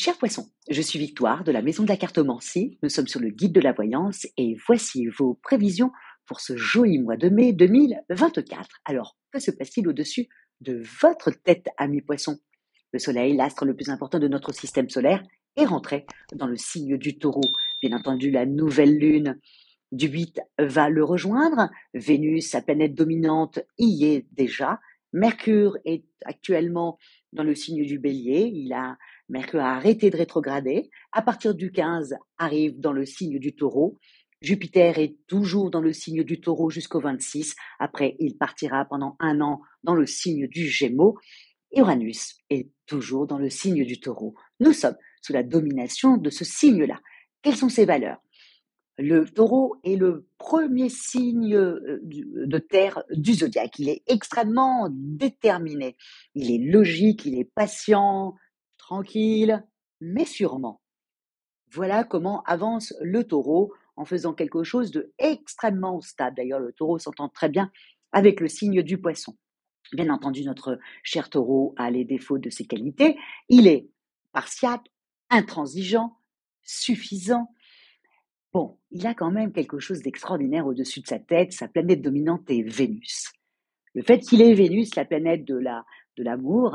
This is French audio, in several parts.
Cher poisson, je suis Victoire de la Maison de la Cartomancie. Nous sommes sur le guide de la voyance et voici vos prévisions pour ce joli mois de mai 2024. Alors, que se passe-t-il au-dessus de votre tête, ami poisson? Le soleil, l'astre le plus important de notre système solaire, est rentré dans le signe du taureau. Bien entendu, la nouvelle lune du 8 va le rejoindre. Vénus, sa planète dominante, y est déjà. Mercure est actuellement dans le signe du bélier. Mercure a arrêté de rétrograder. À partir du 15, arrive dans le signe du taureau. Jupiter est toujours dans le signe du taureau jusqu'au 26. Après, il partira pendant un an dans le signe du gémeaux. Uranus est toujours dans le signe du taureau. Nous sommes sous la domination de ce signe-là. Quelles sont ses valeurs? Le taureau est le premier signe de terre du zodiaque. Il est extrêmement déterminé. Il est logique, il est patient, tranquille, mais sûrement. Voilà comment avance le taureau en faisant quelque chose de extrêmement stable. D'ailleurs, le taureau s'entend très bien avec le signe du poisson. Bien entendu, notre cher taureau a les défauts de ses qualités. Il est partial, intransigeant, suffisant. Bon, il a quand même quelque chose d'extraordinaire au-dessus de sa tête. Sa planète dominante est Vénus. Le fait qu'il ait Vénus, la planète de l'amour,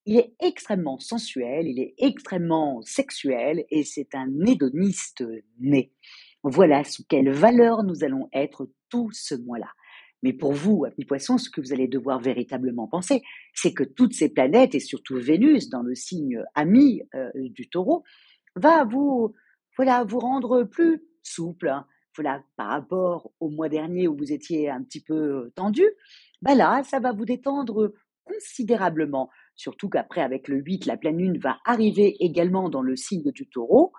il est extrêmement sensuel, il est extrêmement sexuel et c'est un hédoniste né. Voilà sous quelle valeur nous allons être tout ce mois-là. Mais pour vous, amis poissons, ce que vous allez devoir véritablement penser, c'est que toutes ces planètes, et surtout Vénus, dans le signe ami du taureau, va vous rendre plus souple. Voilà, par rapport au mois dernier où vous étiez un petit peu tendu, là, ça va vous détendre considérablement. Surtout qu'après, avec le 8, la pleine lune va arriver également dans le signe du taureau.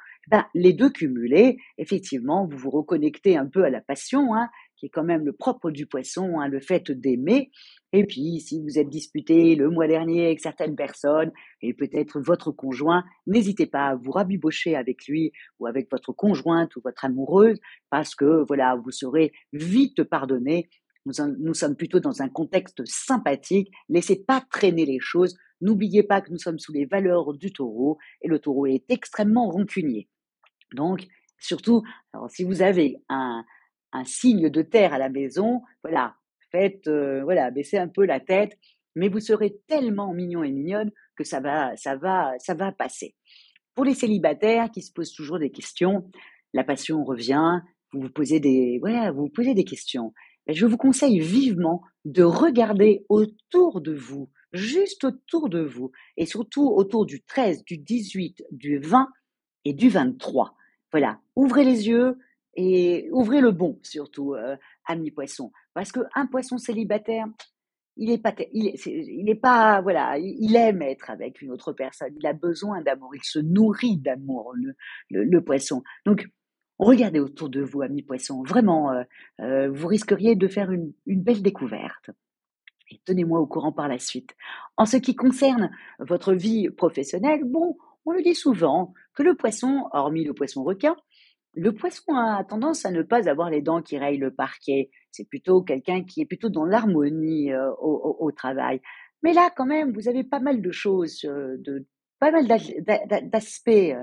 Les deux cumulés, effectivement, vous vous reconnectez un peu à la passion, qui est quand même le propre du poisson, le fait d'aimer. Et puis, si vous êtes disputé le mois dernier avec certaines personnes et peut-être votre conjoint, n'hésitez pas à vous rabibocher avec lui ou avec votre conjointe ou votre amoureuse parce que voilà, vous serez vite pardonné. Nous sommes plutôt dans un contexte sympathique. Laissez pas traîner les choses. N'oubliez pas que nous sommes sous les valeurs du taureau et le taureau est extrêmement rancunier. Donc, surtout, alors, si vous avez un signe de terre à la maison, voilà, baissez un peu la tête, mais vous serez tellement mignon et mignonne que ça va passer. Pour les célibataires qui se posent toujours des questions, la passion revient, vous vous posez des questions. Je vous conseille vivement de regarder autour de vous, juste autour de vous, et surtout autour du 13, du 18, du 20 et du 23. Voilà, ouvrez les yeux et ouvrez le bon surtout, ami poisson. Parce qu'un poisson célibataire, il est pas, voilà, il aime être avec une autre personne. Il a besoin d'amour. Il se nourrit d'amour, le poisson. Donc, regardez autour de vous, amis poissons. Vraiment, vous risqueriez de faire une belle découverte. Et tenez-moi au courant par la suite. En ce qui concerne votre vie professionnelle, bon, on le dit souvent que le poisson, hormis le poisson requin, le poisson a tendance à ne pas avoir les dents qui rayent le parquet. C'est plutôt quelqu'un qui est plutôt dans l'harmonie au travail. Mais là, quand même, vous avez pas mal de choses, pas mal d'aspects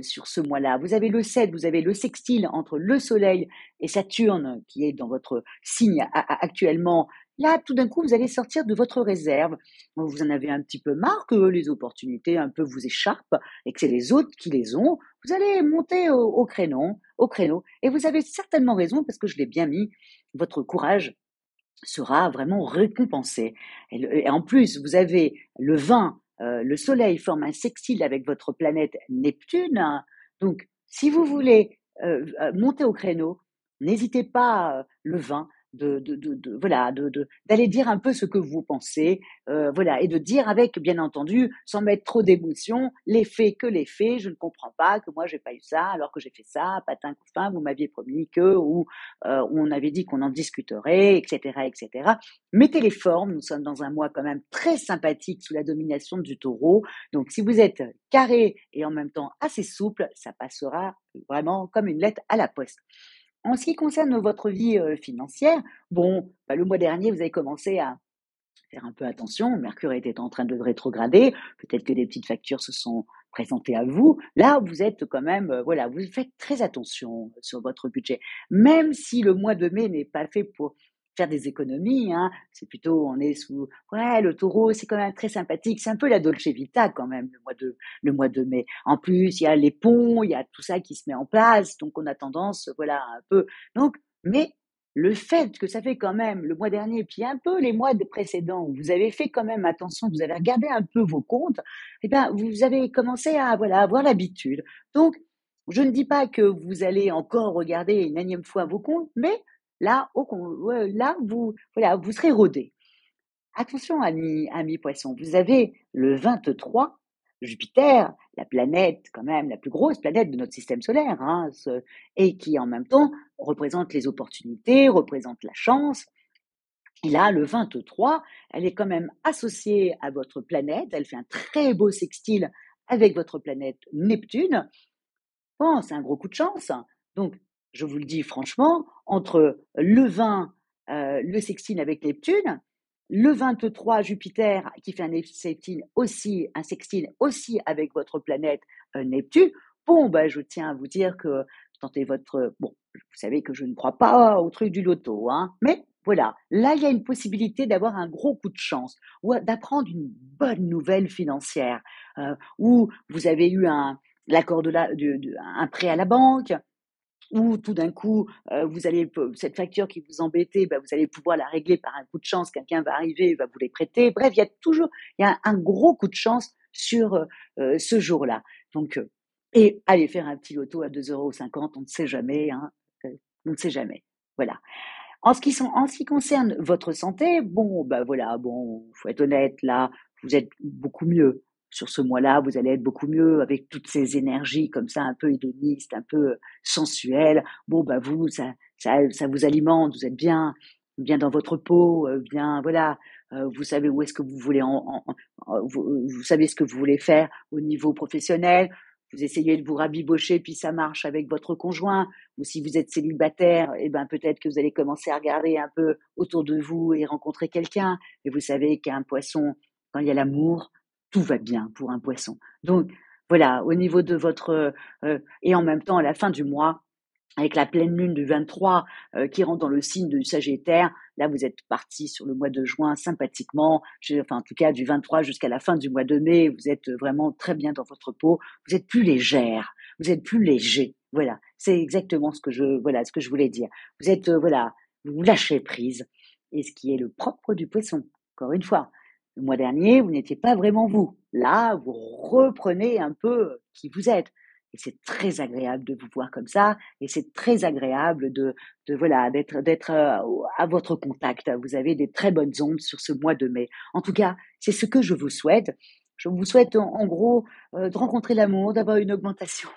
sur ce mois-là. Vous avez le 7, vous avez le sextile entre le Soleil et Saturne qui est dans votre signe actuellement. Là, tout d'un coup, vous allez sortir de votre réserve. Vous en avez un petit peu marre que les opportunités un peu vous échappent et que c'est les autres qui les ont. Vous allez monter au créneau. Et vous avez certainement raison parce que je l'ai bien mis. Votre courage sera vraiment récompensé. Et en plus, vous avez le 20, le Soleil forme un sextile avec votre planète Neptune. Donc, si vous voulez monter au créneau, n'hésitez pas le 20 d'aller dire un peu ce que vous pensez, voilà, et de dire avec, bien entendu, sans mettre trop d'émotion, les faits que les faits, je ne comprends pas que moi j'ai pas eu ça alors que j'ai fait ça, patin couffin, vous m'aviez promis que, ou on avait dit qu'on en discuterait, etc., etc. Mettez les formes, nous sommes dans un mois quand même très sympathique sous la domination du taureau, donc si vous êtes carré et en même temps assez souple, ça passera vraiment comme une lettre à la poste. En ce qui concerne votre vie financière, bon, le mois dernier, vous avez commencé à faire un peu attention. Mercure était en train de rétrograder. Peut-être que des petites factures se sont présenté à vous, là, vous êtes quand même, voilà, vous faites très attention sur votre budget. Même si le mois de mai n'est pas fait pour faire des économies, hein, c'est plutôt on est sous ouais, le Taureau, c'est quand même très sympathique, c'est un peu la dolce vita quand même le mois de mai. En plus, il y a les ponts, il y a tout ça qui se met en place, donc on a tendance, voilà, un peu donc mais le fait que ça fait quand même le mois dernier, puis un peu les mois précédents, où vous avez fait quand même attention, vous avez regardé un peu vos comptes, eh bien, vous avez commencé à, voilà, avoir l'habitude. Donc, je ne dis pas que vous allez encore regarder une énième fois vos comptes, mais là, ouais, là, vous, voilà, vous serez rodé. Attention, amis poissons, vous avez le 23, Jupiter, la planète, quand même, la plus grosse planète de notre système solaire, hein, et qui en même temps représente les opportunités, représente la chance. Et là, le 23, elle est quand même associée à votre planète, elle fait un très beau sextile avec votre planète Neptune. Bon, c'est un gros coup de chance. Donc, je vous le dis franchement, entre le 20, le sextile avec Neptune, le 23 Jupiter qui fait un sextile aussi avec votre planète Neptune. Bon, bah, je tiens à vous dire que tentez bon, vous savez que je ne crois pas au truc du loto, hein, mais voilà, là, il y a une possibilité d'avoir un gros coup de chance ou d'apprendre une bonne nouvelle financière, où vous avez eu l'accord un prêt à la banque, ou tout d'un coup, vous allez cette facture qui vous embêtait, bah, vous allez pouvoir la régler par un coup de chance, quelqu'un va arriver, va vous les prêter. Bref, il y a un gros coup de chance sur, ce jour-là. Donc, et allez faire un petit loto à 2,50 €, on ne sait jamais, hein, on ne sait jamais. Voilà. En ce qui concerne votre santé, bon, bah, voilà, bon, faut être honnête, là, vous êtes beaucoup mieux. Sur ce mois-là, vous allez être beaucoup mieux avec toutes ces énergies comme ça, un peu hédonistes, un peu sensuelles. Bon, bah, vous, ça vous alimente, vous êtes bien dans votre peau, bien, voilà, vous savez où est-ce que vous voulez vous savez ce que vous voulez faire au niveau professionnel. Vous essayez de vous rabibocher, puis ça marche avec votre conjoint. Ou si vous êtes célibataire, eh ben, peut-être que vous allez commencer à regarder un peu autour de vous et rencontrer quelqu'un. Et vous savez qu'un poisson, quand il y a l'amour, tout va bien pour un poisson. Donc, voilà, au niveau de et en même temps, à la fin du mois, avec la pleine lune du 23 qui rentre dans le signe du Sagittaire, là vous êtes parti sur le mois de juin sympathiquement, enfin en tout cas du 23 jusqu'à la fin du mois de mai, vous êtes vraiment très bien dans votre peau, vous êtes plus légère, vous êtes plus léger. Voilà, c'est exactement ce que je voulais dire. Vous êtes voilà, vous lâchez prise et ce qui est le propre du poisson. Encore une fois, le mois dernier, vous n'étiez pas vraiment vous. Là, vous reprenez un peu qui vous êtes. Et c'est très agréable de vous voir comme ça, et c'est très agréable voilà, d'être à votre contact. Vous avez des très bonnes ondes sur ce mois de mai. En tout cas, c'est ce que je vous souhaite. Je vous souhaite en gros de rencontrer l'amour, d'avoir une augmentation,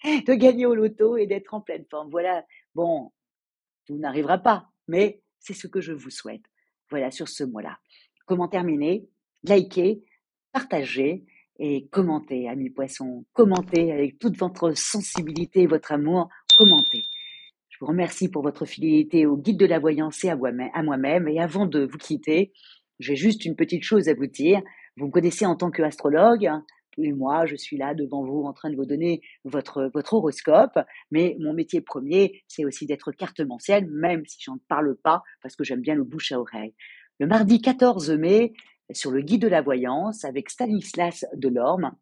de gagner au loto et d'être en pleine forme. Voilà. Bon, tout n'arrivera pas, mais c'est ce que je vous souhaite. Voilà, sur ce mois-là. Comment terminer? Likez, partagez et commentez, amis poissons. Commentez avec toute votre sensibilité et votre amour. Commentez. Je vous remercie pour votre fidélité au guide de la voyance et à moi-même. Et avant de vous quitter, j'ai juste une petite chose à vous dire. Vous me connaissez en tant qu'astrologue. Tous les mois, je suis là devant vous en train de vous donner votre horoscope. Mais mon métier premier, c'est aussi d'être cartomancienne, même si j'en parle pas, parce que j'aime bien le bouche à oreille. Le mardi 14 mai, sur le guide de la voyance, avec Stanislas Delorme,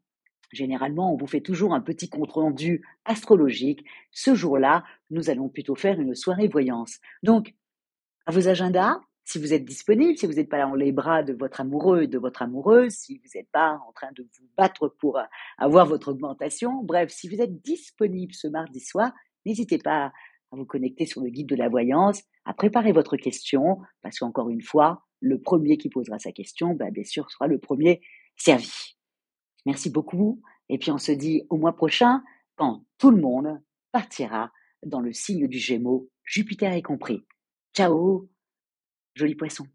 généralement, on vous fait toujours un petit compte-rendu astrologique. Ce jour-là, nous allons plutôt faire une soirée voyance. Donc, à vos agendas, si vous êtes disponible, si vous n'êtes pas dans les bras de votre amoureux et de votre amoureuse, si vous n'êtes pas en train de vous battre pour avoir votre augmentation, bref, si vous êtes disponible ce mardi soir, n'hésitez pas à vous connecter sur le guide de la voyance, à préparer votre question, parce qu'encore une fois, le premier qui posera sa question, bien sûr, sera le premier servi. Merci beaucoup. Et puis on se dit au mois prochain quand tout le monde partira dans le signe du Gémeaux, Jupiter est compris. Ciao, joli poisson.